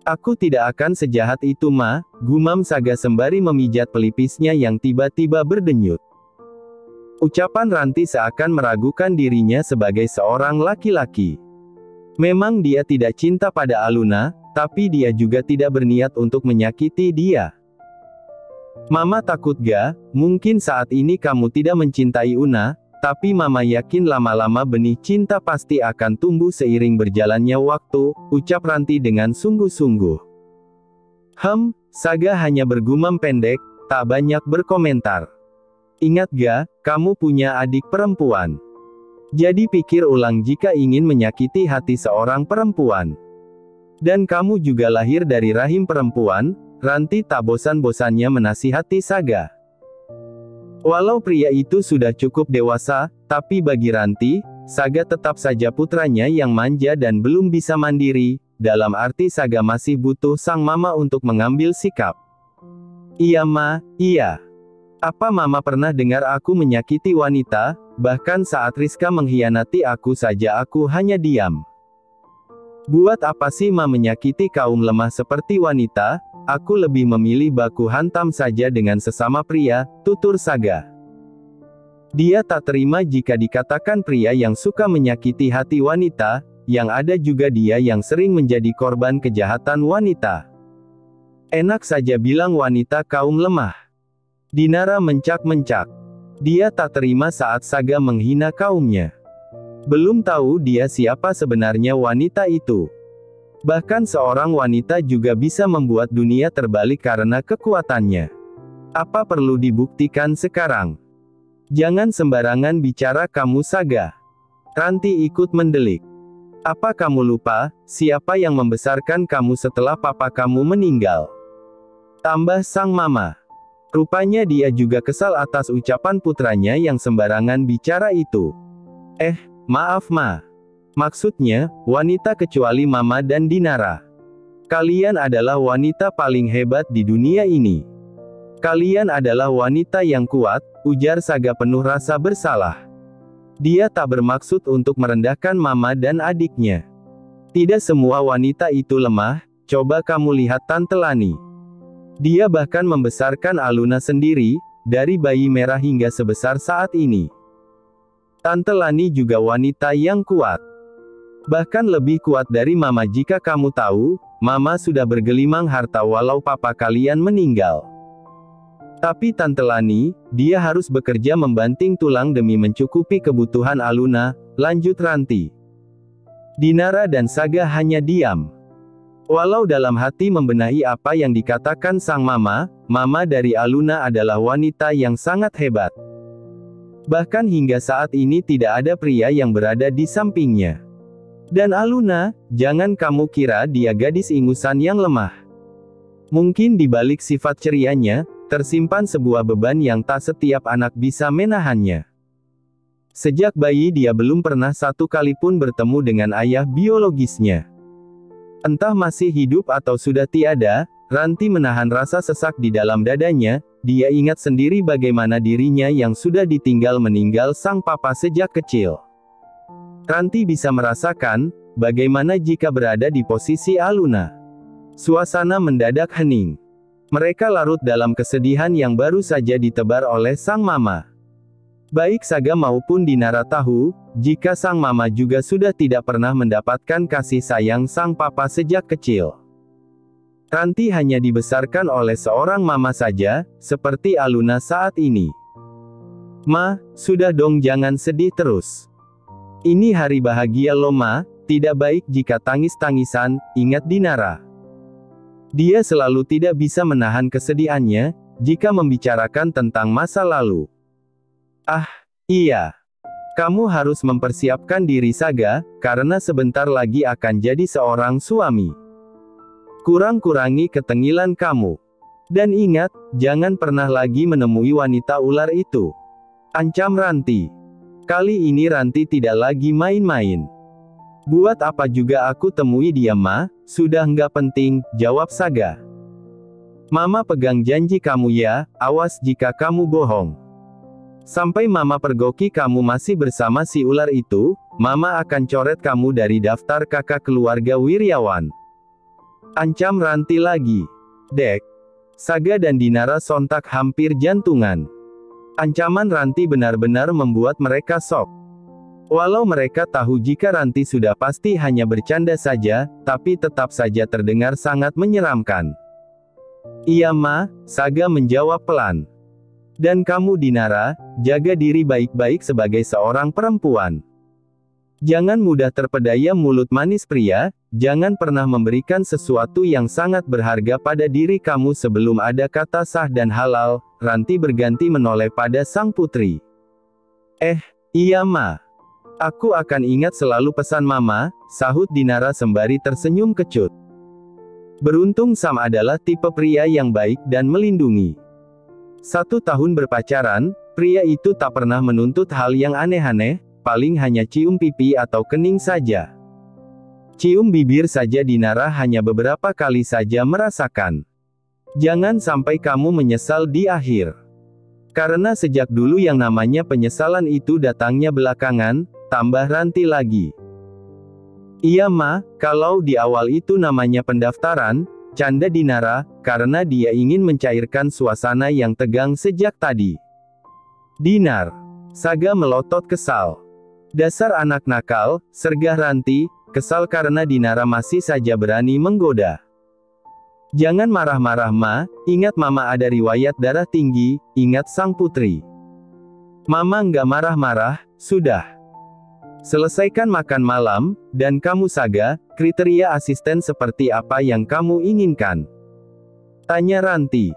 Aku tidak akan sejahat itu, Ma, gumam Saga sembari memijat pelipisnya yang tiba-tiba berdenyut. Ucapan Ranti seakan meragukan dirinya sebagai seorang laki-laki. Memang dia tidak cinta pada Aluna, tapi dia juga tidak berniat untuk menyakiti dia. Mama takut ga, mungkin saat ini kamu tidak mencintai Una, tapi Mama yakin lama-lama benih cinta pasti akan tumbuh seiring berjalannya waktu, ucap Ranti dengan sungguh-sungguh. Saga hanya bergumam pendek, tak banyak berkomentar. Ingat ga, kamu punya adik perempuan. Jadi pikir ulang jika ingin menyakiti hati seorang perempuan. Dan kamu juga lahir dari rahim perempuan, Ranti tak bosan-bosannya menasihati Saga. Walau pria itu sudah cukup dewasa, tapi bagi Ranti, Saga tetap saja putranya yang manja dan belum bisa mandiri, dalam arti Saga masih butuh sang mama untuk mengambil sikap. Iya Ma, iya. Apa Mama pernah dengar aku menyakiti wanita, bahkan saat Rizka mengkhianati aku saja aku hanya diam. Buat apa sih Ma menyakiti kaum lemah seperti wanita, aku lebih memilih baku hantam saja dengan sesama pria, tutur Saga. Dia tak terima jika dikatakan pria yang suka menyakiti hati wanita, yang ada juga dia yang sering menjadi korban kejahatan wanita. Enak saja bilang wanita kaum lemah. Dinara mencak-mencak. Dia tak terima saat Saga menghina kaumnya. Belum tahu dia siapa sebenarnya wanita itu. Bahkan seorang wanita juga bisa membuat dunia terbalik karena kekuatannya. Apa perlu dibuktikan sekarang? Jangan sembarangan bicara kamu Saga. Ranti ikut mendelik. Apa kamu lupa, siapa yang membesarkan kamu setelah papa kamu meninggal? Tambah sang mama. Rupanya dia juga kesal atas ucapan putranya yang sembarangan bicara itu. Maaf Ma. Maksudnya, wanita kecuali Mama dan Dinara. Kalian adalah wanita paling hebat di dunia ini. Kalian adalah wanita yang kuat, ujar Saga penuh rasa bersalah. Dia tak bermaksud untuk merendahkan Mama dan adiknya. Tidak semua wanita itu lemah, coba kamu lihat Tante Lani. Dia bahkan membesarkan Aluna sendiri, dari bayi merah hingga sebesar saat ini. Tante Lani juga wanita yang kuat. Bahkan lebih kuat dari Mama jika kamu tahu, Mama sudah bergelimang harta walau papa kalian meninggal. Tapi Tante Lani, dia harus bekerja membanting tulang demi mencukupi kebutuhan Aluna, lanjut Ranti. Dinara dan Saga hanya diam. Walau dalam hati membenahi apa yang dikatakan sang mama, Mama dari Aluna adalah wanita yang sangat hebat. Bahkan hingga saat ini tidak ada pria yang berada di sampingnya. Dan Aluna, jangan kamu kira dia gadis ingusan yang lemah. Mungkin di balik sifat cerianya, tersimpan sebuah beban yang tak setiap anak bisa menahannya. Sejak bayi dia belum pernah satu kali pun bertemu dengan ayah biologisnya. Entah masih hidup atau sudah tiada, Ranti menahan rasa sesak di dalam dadanya, dia ingat sendiri bagaimana dirinya yang sudah ditinggal meninggal sang papa sejak kecil. Ranti bisa merasakan, bagaimana jika berada di posisi Aluna. Suasana mendadak hening. Mereka larut dalam kesedihan yang baru saja ditebar oleh sang mama. Baik Saga maupun Dinara tahu, jika sang mama juga sudah tidak pernah mendapatkan kasih sayang sang papa sejak kecil. Ranti hanya dibesarkan oleh seorang mama saja, seperti Aluna saat ini. Ma, sudah dong jangan sedih terus. Ini hari bahagia loh Ma, tidak baik jika tangis-tangisan, ingat Dinara. Dia selalu tidak bisa menahan kesedihannya, jika membicarakan tentang masa lalu. Iya. Kamu harus mempersiapkan diri Saga, karena sebentar lagi akan jadi seorang suami. Kurang-kurangi ketengilan kamu. Dan ingat, jangan pernah lagi menemui wanita ular itu. Ancam Ranti. Kali ini Ranti tidak lagi main-main. Buat apa juga aku temui dia Ma, sudah nggak penting, jawab Saga. Mama pegang janji kamu ya, awas jika kamu bohong. Sampai Mama pergoki kamu masih bersama si ular itu, Mama akan coret kamu dari daftar kakak keluarga Wiryawan. Ancam Ranti lagi. Dek. Saga dan Dinara sontak hampir jantungan. Ancaman Ranti benar-benar membuat mereka shock. Walau mereka tahu jika Ranti sudah pasti hanya bercanda saja, tapi tetap saja terdengar sangat menyeramkan. Iya Ma, Saga menjawab pelan. Dan kamu Dinara, jaga diri baik-baik sebagai seorang perempuan. Jangan mudah terpedaya mulut manis pria, jangan pernah memberikan sesuatu yang sangat berharga pada diri kamu sebelum ada kata sah dan halal. Ranti berganti menoleh pada sang putri. Iya Ma. Aku akan ingat selalu pesan Mama, sahut Dinara sembari tersenyum kecut. Beruntung Sam adalah tipe pria yang baik dan melindungi. 1 tahun berpacaran, pria itu tak pernah menuntut hal yang aneh-aneh, paling hanya cium pipi atau kening saja. Cium bibir saja Dinara hanya beberapa kali saja merasakan. Jangan sampai kamu menyesal di akhir. Karena sejak dulu yang namanya penyesalan itu datangnya belakangan, tambah Ranti lagi. Iya Ma, kalau di awal itu namanya pendaftaran, canda Dinara, karena dia ingin mencairkan suasana yang tegang sejak tadi. Dinar. Saga melotot kesal. Dasar anak nakal, sergah Ranti, kesal karena Dinara masih saja berani menggoda. Jangan marah-marah Ma, ingat Mama ada riwayat darah tinggi, ingat sang putri. Mama nggak marah-marah, sudah. Selesaikan makan malam, dan kamu Saga, kriteria asisten seperti apa yang kamu inginkan? Tanya Ranti.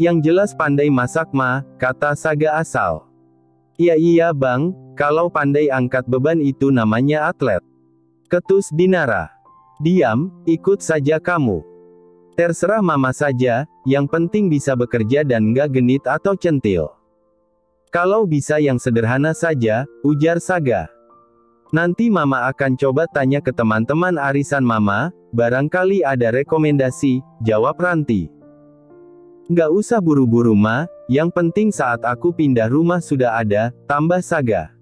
Yang jelas pandai masak Ma, kata Saga asal. Iya Bang, kalau pandai angkat beban itu namanya atlet. Ketus Dinara. Diam, ikut saja kamu. Terserah Mama saja, yang penting bisa bekerja dan nggak genit atau centil. Kalau bisa yang sederhana saja, ujar Saga. Nanti Mama akan coba tanya ke teman-teman arisan Mama, barangkali ada rekomendasi, jawab Ranti. Nggak usah buru-buru Ma, yang penting saat aku pindah rumah sudah ada, tambah Saga.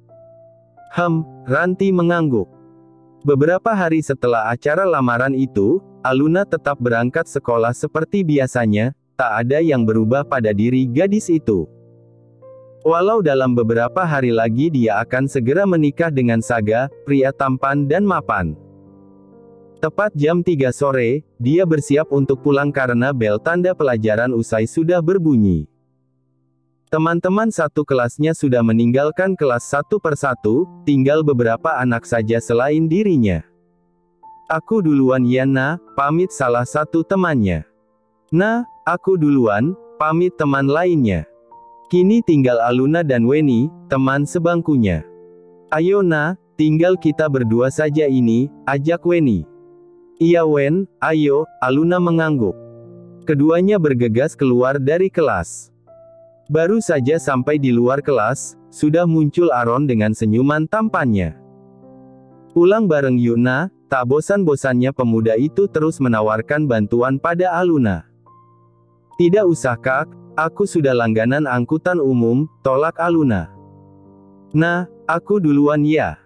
Ranti mengangguk. Beberapa hari setelah acara lamaran itu, Aluna tetap berangkat sekolah seperti biasanya, tak ada yang berubah pada diri gadis itu. Walau dalam beberapa hari lagi dia akan segera menikah dengan Saga, pria tampan dan mapan. Tepat jam 3 sore, dia bersiap untuk pulang karena bel tanda pelajaran usai sudah berbunyi. Teman-teman satu kelasnya sudah meninggalkan kelas satu persatu, tinggal beberapa anak saja selain dirinya. Aku duluan ya Nah, pamit salah satu temannya. Nah, aku duluan, pamit teman lainnya. Kini tinggal Aluna dan Weni, teman sebangkunya. Ayo Nah, tinggal kita berdua saja ini, ajak Weni. Iya Wen, ayo, Aluna mengangguk. Keduanya bergegas keluar dari kelas. Baru saja sampai di luar kelas, sudah muncul Aron dengan senyuman tampannya. Pulang bareng Yuna, tak bosan-bosannya pemuda itu terus menawarkan bantuan pada Aluna. Tidak usah Kak, aku sudah langganan angkutan umum, tolak Aluna. Nah, aku duluan ya.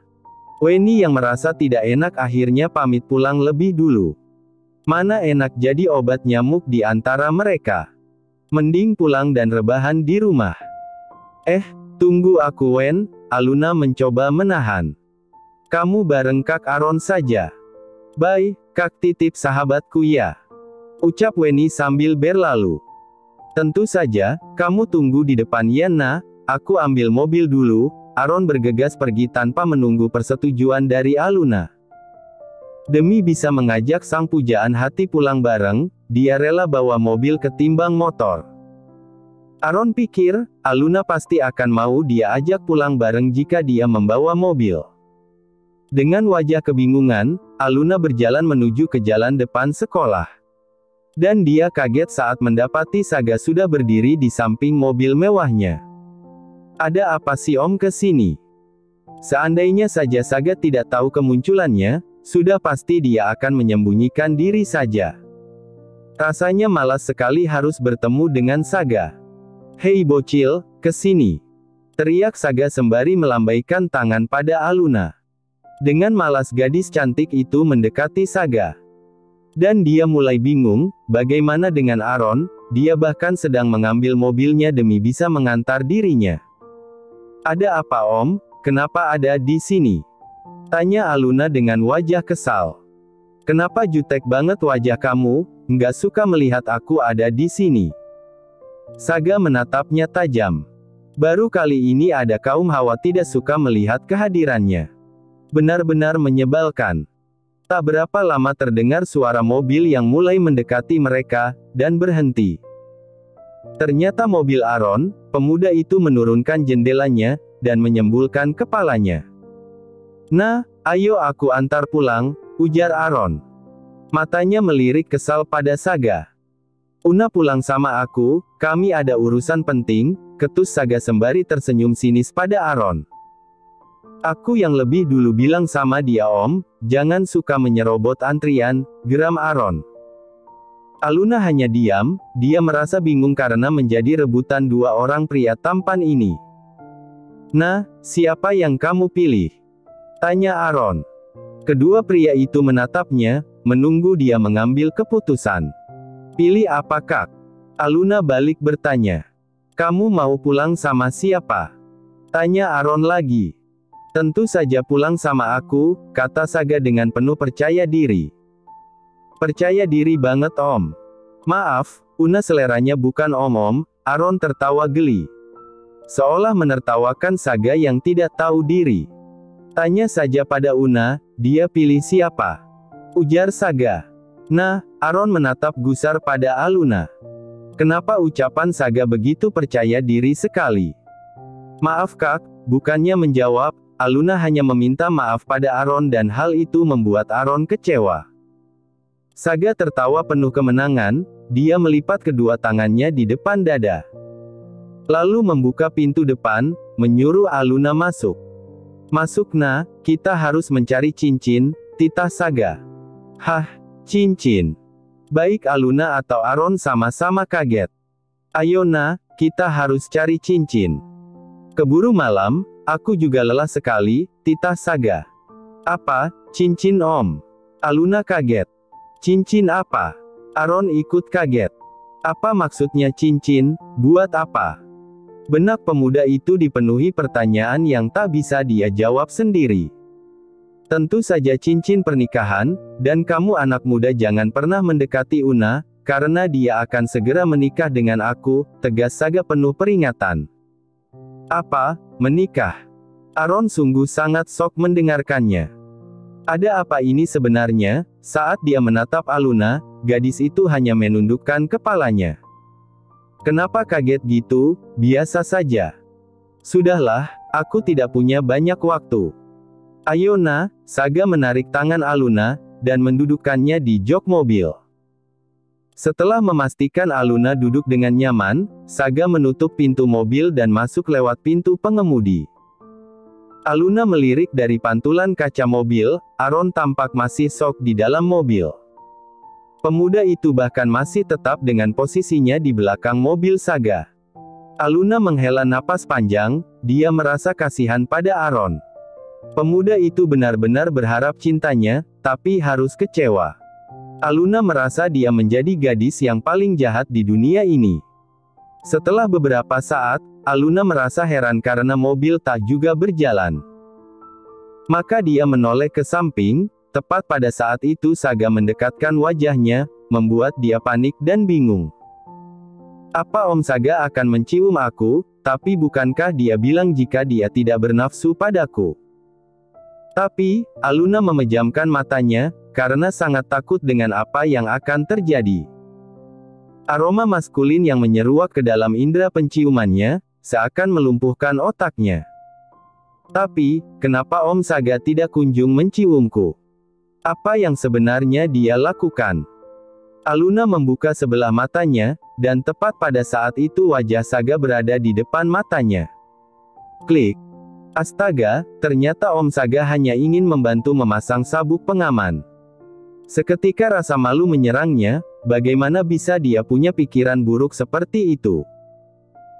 Weni yang merasa tidak enak akhirnya pamit pulang lebih dulu. Mana enak jadi obat nyamuk di antara mereka. Mending pulang dan rebahan di rumah. Tunggu aku Wen, Aluna mencoba menahan. Kamu bareng Kak Aron saja. Bye, Kak titip sahabatku ya. Ucap Weni sambil berlalu. Tentu saja, kamu tunggu di depan ya Nah, aku ambil mobil dulu. Aron bergegas pergi tanpa menunggu persetujuan dari Aluna. Demi bisa mengajak sang pujaan hati pulang bareng, dia rela bawa mobil ketimbang motor. Aron pikir, Aluna pasti akan mau dia ajak pulang bareng jika dia membawa mobil. Dengan wajah kebingungan, Aluna berjalan menuju ke jalan depan sekolah. Dan dia kaget saat mendapati Saga sudah berdiri di samping mobil mewahnya. Ada apa sih Om ke sini? Seandainya saja Saga tidak tahu kemunculannya, sudah pasti dia akan menyembunyikan diri saja. Rasanya malas sekali harus bertemu dengan Saga. Hei bocil, ke sini! Teriak Saga sembari melambaikan tangan pada Aluna. Dengan malas gadis cantik itu mendekati Saga. Dan dia mulai bingung, bagaimana dengan Aaron, dia bahkan sedang mengambil mobilnya demi bisa mengantar dirinya. Ada apa Om, kenapa ada di sini? Tanya Aluna dengan wajah kesal. Kenapa jutek banget wajah kamu, nggak suka melihat aku ada di sini? Saga menatapnya tajam. Baru kali ini ada kaum Hawa tidak suka melihat kehadirannya. Benar-benar menyebalkan. Tak berapa lama terdengar suara mobil yang mulai mendekati mereka, dan berhenti. Ternyata mobil Aaron, pemuda itu menurunkan jendelanya, dan menyembulkan kepalanya. Nah, ayo aku antar pulang, ujar Aaron. Matanya melirik kesal pada Saga. Una pulang sama aku, kami ada urusan penting, ketus Saga sembari tersenyum sinis pada Aaron. Aku yang lebih dulu bilang sama dia Om, jangan suka menyerobot antrian, geram Aaron. Aluna hanya diam, dia merasa bingung karena menjadi rebutan dua orang pria tampan ini. Nah, siapa yang kamu pilih? Tanya Aaron. Kedua pria itu menatapnya, menunggu dia mengambil keputusan. Pilih apa Kak? Aluna balik bertanya. Kamu mau pulang sama siapa? Tanya Aaron lagi. Tentu saja pulang sama aku, kata Saga dengan penuh percaya diri. Percaya diri banget Om. Maaf, Una seleranya bukan Om. Aaron tertawa geli. Seolah menertawakan Saga yang tidak tahu diri. Tanya saja pada Una, dia pilih siapa? Ujar Saga. Nah, Aaron menatap gusar pada Aluna. Kenapa ucapan Saga begitu percaya diri sekali? Maaf Kak, bukannya menjawab, Aluna hanya meminta maaf pada Aaron dan hal itu membuat Aaron kecewa. Saga tertawa penuh kemenangan, dia melipat kedua tangannya di depan dada. Lalu membuka pintu depan, menyuruh Aluna masuk. Masuk nah, kita harus mencari cincin, titah Saga. Hah, cincin? Baik Aluna atau Aaron sama-sama kaget. Ayo nah, kita harus cari cincin. Keburu malam, aku juga lelah sekali, titah Saga. Apa, cincin Om? Aluna kaget. Cincin apa? Aaron ikut kaget. Apa maksudnya cincin, buat apa? Benak pemuda itu dipenuhi pertanyaan yang tak bisa dia jawab sendiri. Tentu saja cincin pernikahan, dan kamu anak muda jangan pernah mendekati Una, karena dia akan segera menikah dengan aku, tegas Saga penuh peringatan. Apa, menikah? Aaron sungguh sangat shock mendengarkannya. Ada apa ini sebenarnya? Saat dia menatap Aluna, gadis itu hanya menundukkan kepalanya. Kenapa kaget gitu? Biasa saja. Sudahlah, aku tidak punya banyak waktu. Ayo nah, Saga menarik tangan Aluna, dan mendudukkannya di jok mobil. Setelah memastikan Aluna duduk dengan nyaman, Saga menutup pintu mobil dan masuk lewat pintu pengemudi. Aluna melirik dari pantulan kaca mobil, Aaron tampak masih shock di dalam mobil. Pemuda itu bahkan masih tetap dengan posisinya di belakang mobil Saga. Aluna menghela napas panjang, dia merasa kasihan pada Aaron. Pemuda itu benar-benar berharap cintanya, tapi harus kecewa. Aluna merasa dia menjadi gadis yang paling jahat di dunia ini. Setelah beberapa saat, Aluna merasa heran karena mobil tak juga berjalan. Maka dia menoleh ke samping, tepat pada saat itu Saga mendekatkan wajahnya, membuat dia panik dan bingung. Apa Om Saga akan mencium aku, tapi bukankah dia bilang jika dia tidak bernafsu padaku? Tapi, Aluna memejamkan matanya, karena sangat takut dengan apa yang akan terjadi. Aroma maskulin yang menyeruak ke dalam indera penciumannya, seakan melumpuhkan otaknya. Tapi, kenapa Om Saga tidak kunjung menciumku? Apa yang sebenarnya dia lakukan? Aluna membuka sebelah matanya, dan tepat pada saat itu wajah Saga berada di depan matanya. Klik. Astaga, ternyata Om Saga hanya ingin membantu memasang sabuk pengaman. Seketika rasa malu menyerangnya, bagaimana bisa dia punya pikiran buruk seperti itu?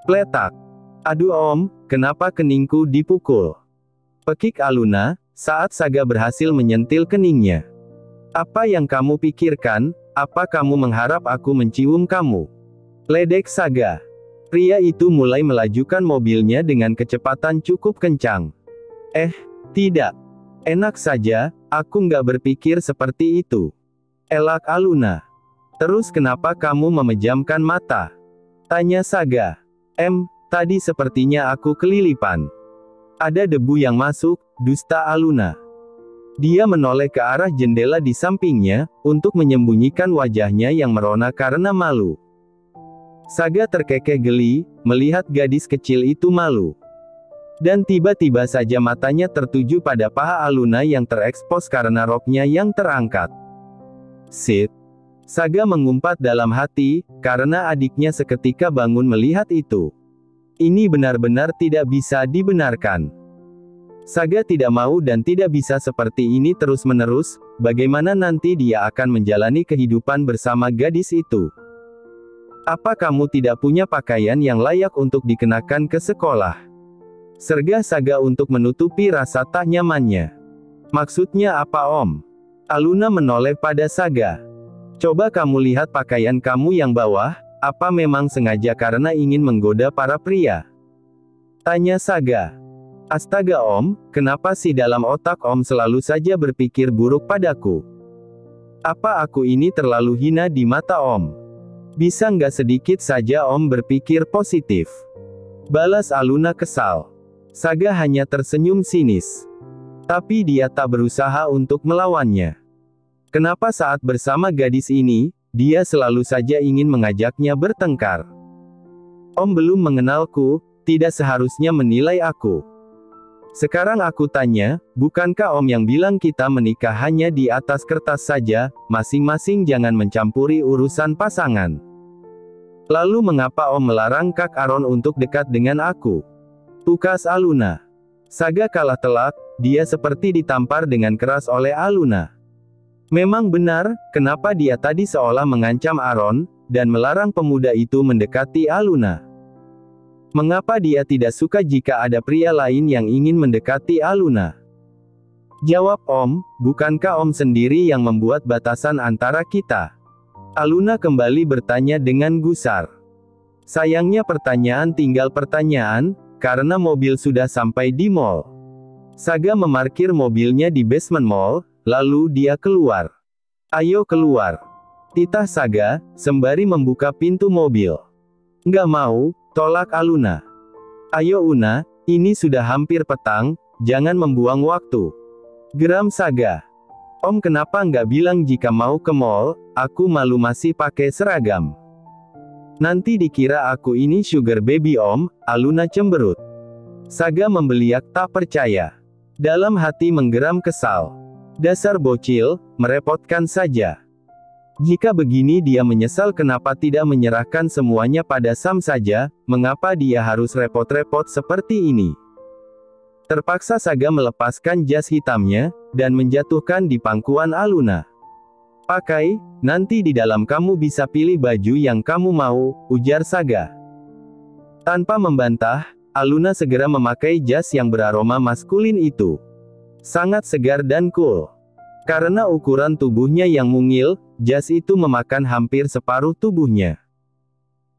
Pletak. Aduh Om, kenapa keningku dipukul? Pekik Aluna, saat Saga berhasil menyentil keningnya. Apa yang kamu pikirkan? Apa kamu mengharap aku mencium kamu? Ledek Saga. Pria itu mulai melajukan mobilnya dengan kecepatan cukup kencang. Tidak. Enak saja, aku nggak berpikir seperti itu. Elak Aluna. Terus kenapa kamu memejamkan mata? Tanya Saga. Tadi sepertinya aku kelilipan. Ada debu yang masuk, dusta Aluna. Dia menoleh ke arah jendela di sampingnya, untuk menyembunyikan wajahnya yang merona karena malu. Saga terkekeh geli, melihat gadis kecil itu malu. Dan tiba-tiba saja matanya tertuju pada paha Aluna yang terekspos karena roknya yang terangkat. Sit. Saga mengumpat dalam hati, karena adiknya seketika bangun melihat itu. Ini benar-benar tidak bisa dibenarkan. Saga tidak mau dan tidak bisa seperti ini terus-menerus. Bagaimana nanti dia akan menjalani kehidupan bersama gadis itu? Apa kamu tidak punya pakaian yang layak untuk dikenakan ke sekolah? Sergah Saga untuk menutupi rasa tak nyamannya. Maksudnya apa, Om? Aluna menoleh pada Saga. Coba kamu lihat pakaian kamu yang bawah. Apa memang sengaja karena ingin menggoda para pria? Tanya Saga. Astaga Om, kenapa sih dalam otak Om selalu saja berpikir buruk padaku? Apa aku ini terlalu hina di mata Om? Bisa nggak sedikit saja Om berpikir positif? Balas Aluna kesal. Saga hanya tersenyum sinis. Tapi dia tak berusaha untuk melawannya. Kenapa saat bersama gadis ini, dia selalu saja ingin mengajaknya bertengkar? Om belum mengenalku, tidak seharusnya menilai aku. Sekarang aku tanya, bukankah Om yang bilang kita menikah hanya di atas kertas saja, masing-masing jangan mencampuri urusan pasangan? Lalu mengapa Om melarang Kak Aron untuk dekat dengan aku? Tukas Aluna. Saga kalah telak, dia seperti ditampar dengan keras oleh Aluna. Memang benar, kenapa dia tadi seolah mengancam Aron, dan melarang pemuda itu mendekati Aluna? Mengapa dia tidak suka jika ada pria lain yang ingin mendekati Aluna? Jawab Om, bukankah Om sendiri yang membuat batasan antara kita? Aluna kembali bertanya dengan gusar. Sayangnya pertanyaan tinggal pertanyaan, karena mobil sudah sampai di mall. Saga memarkir mobilnya di basement mall, lalu dia keluar. Ayo keluar. Titah Saga, sembari membuka pintu mobil. Nggak mau, tolak Aluna. Ayo Una, ini sudah hampir petang, jangan membuang waktu. Geram Saga. Om kenapa nggak bilang jika mau ke mall, aku malu masih pakai seragam. Nanti dikira aku ini sugar baby Om, Aluna cemberut. Saga membeliak tak percaya. Dalam hati menggeram kesal. Dasar bocil, merepotkan saja. Jika begini dia menyesal kenapa tidak menyerahkan semuanya pada Sam saja, mengapa dia harus repot-repot seperti ini. Terpaksa Saga melepaskan jas hitamnya, dan menjatuhkan di pangkuan Aluna. Pakai, nanti di dalam kamu bisa pilih baju yang kamu mau, ujar Saga. Tanpa membantah, Aluna segera memakai jas yang beraroma maskulin itu. Sangat segar dan cool. Karena ukuran tubuhnya yang mungil, jas itu memakan hampir separuh tubuhnya.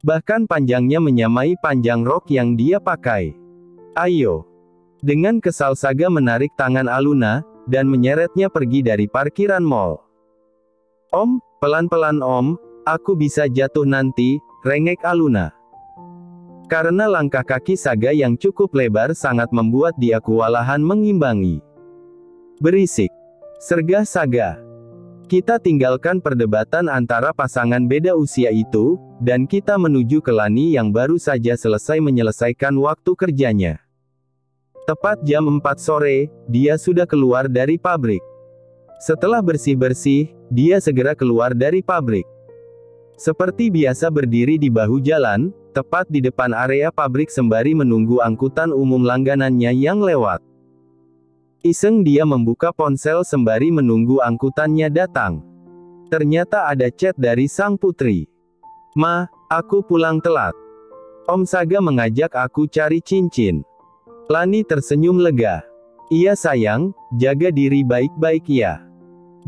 Bahkan panjangnya menyamai panjang rok yang dia pakai. Ayo. Dengan kesal Saga menarik tangan Aluna, dan menyeretnya pergi dari parkiran mall. Om, pelan-pelan Om, aku bisa jatuh nanti, rengek Aluna. Karena langkah kaki Saga yang cukup lebar sangat membuat dia kewalahan mengimbangi. Berisik. Sergah Saga. Kita tinggalkan perdebatan antara pasangan beda usia itu, dan kita menuju ke Lani yang baru saja selesai menyelesaikan waktu kerjanya. Tepat jam 4 sore, dia sudah keluar dari pabrik. Setelah bersih-bersih, dia segera keluar dari pabrik. Seperti biasa berdiri di bahu jalan, tepat di depan area pabrik sembari menunggu angkutan umum langganannya yang lewat. Iseng dia membuka ponsel sembari menunggu angkutannya datang. Ternyata ada chat dari sang putri. Ma, aku pulang telat. Om Saga mengajak aku cari cincin. Lani tersenyum lega. Iya sayang, jaga diri baik-baik ya.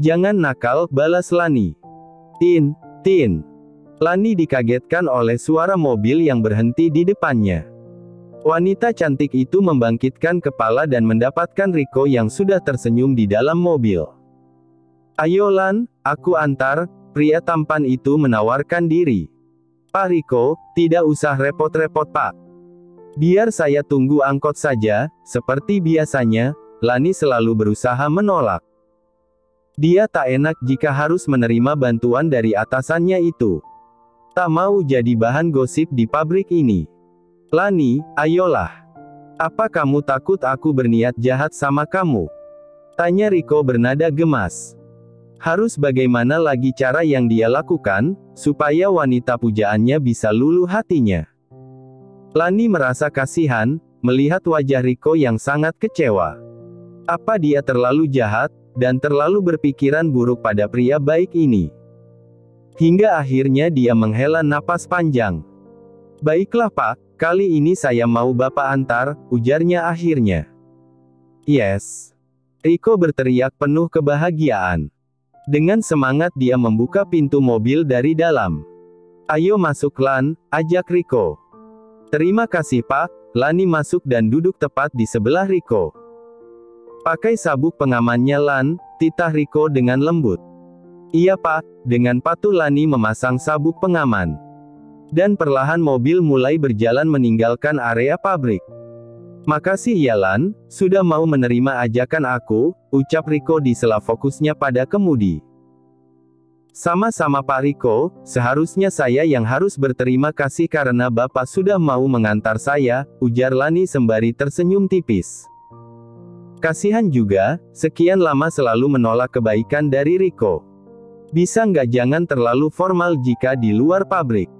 Jangan nakal, balas Lani. Tin, tin. Lani dikagetkan oleh suara mobil yang berhenti di depannya. Wanita cantik itu membangkitkan kepala dan mendapatkan Riko yang sudah tersenyum di dalam mobil. Ayo Lan, aku antar, pria tampan itu menawarkan diri. Pak Riko, tidak usah repot-repot Pak. Biar saya tunggu angkot saja, seperti biasanya, Lani selalu berusaha menolak. Dia tak enak jika harus menerima bantuan dari atasannya itu. Tak mau jadi bahan gosip di pabrik ini. Lani, ayolah. Apa kamu takut aku berniat jahat sama kamu? Tanya Riko bernada gemas. Harus bagaimana lagi cara yang dia lakukan, supaya wanita pujaannya bisa luluh hatinya? Lani merasa kasihan, melihat wajah Riko yang sangat kecewa. Apa dia terlalu jahat, dan terlalu berpikiran buruk pada pria baik ini? Hingga akhirnya dia menghela napas panjang. Baiklah Pak, kali ini saya mau Bapak antar, ujarnya akhirnya. Yes. Riko berteriak penuh kebahagiaan. Dengan semangat dia membuka pintu mobil dari dalam. Ayo masuk Lan, ajak Riko. Terima kasih Pak. Lani masuk dan duduk tepat di sebelah Riko. Pakai sabuk pengamannya Lan, titah Riko dengan lembut. Iya Pak, dengan patuh Lani memasang sabuk pengaman. Dan perlahan mobil mulai berjalan meninggalkan area pabrik. Makasih ya Lan, sudah mau menerima ajakan aku, ucap Riko di sela fokusnya pada kemudi. Sama-sama Pak Riko, seharusnya saya yang harus berterima kasih karena Bapak sudah mau mengantar saya, ujar Lani sembari tersenyum tipis. Kasihan juga, sekian lama selalu menolak kebaikan dari Riko. Bisa nggak jangan terlalu formal jika di luar pabrik?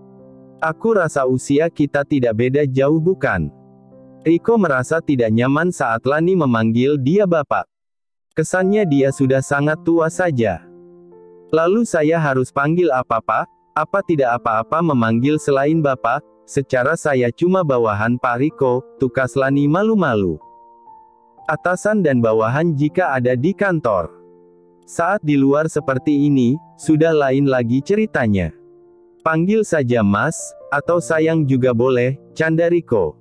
Aku rasa usia kita tidak beda jauh bukan? Riko merasa tidak nyaman saat Lani memanggil dia Bapak. Kesannya dia sudah sangat tua saja. Lalu saya harus panggil apa Pak? Apa tidak apa-apa memanggil selain Bapak? Secara saya cuma bawahan Pak Riko, tukas Lani malu-malu. Atasan dan bawahan jika ada di kantor. Saat di luar seperti ini, sudah lain lagi ceritanya. Panggil saja Mas, atau sayang juga boleh, canda Riko.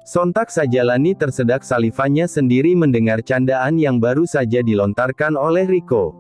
Sontak saja Lani tersedak salivanya sendiri mendengar candaan yang baru saja dilontarkan oleh Riko.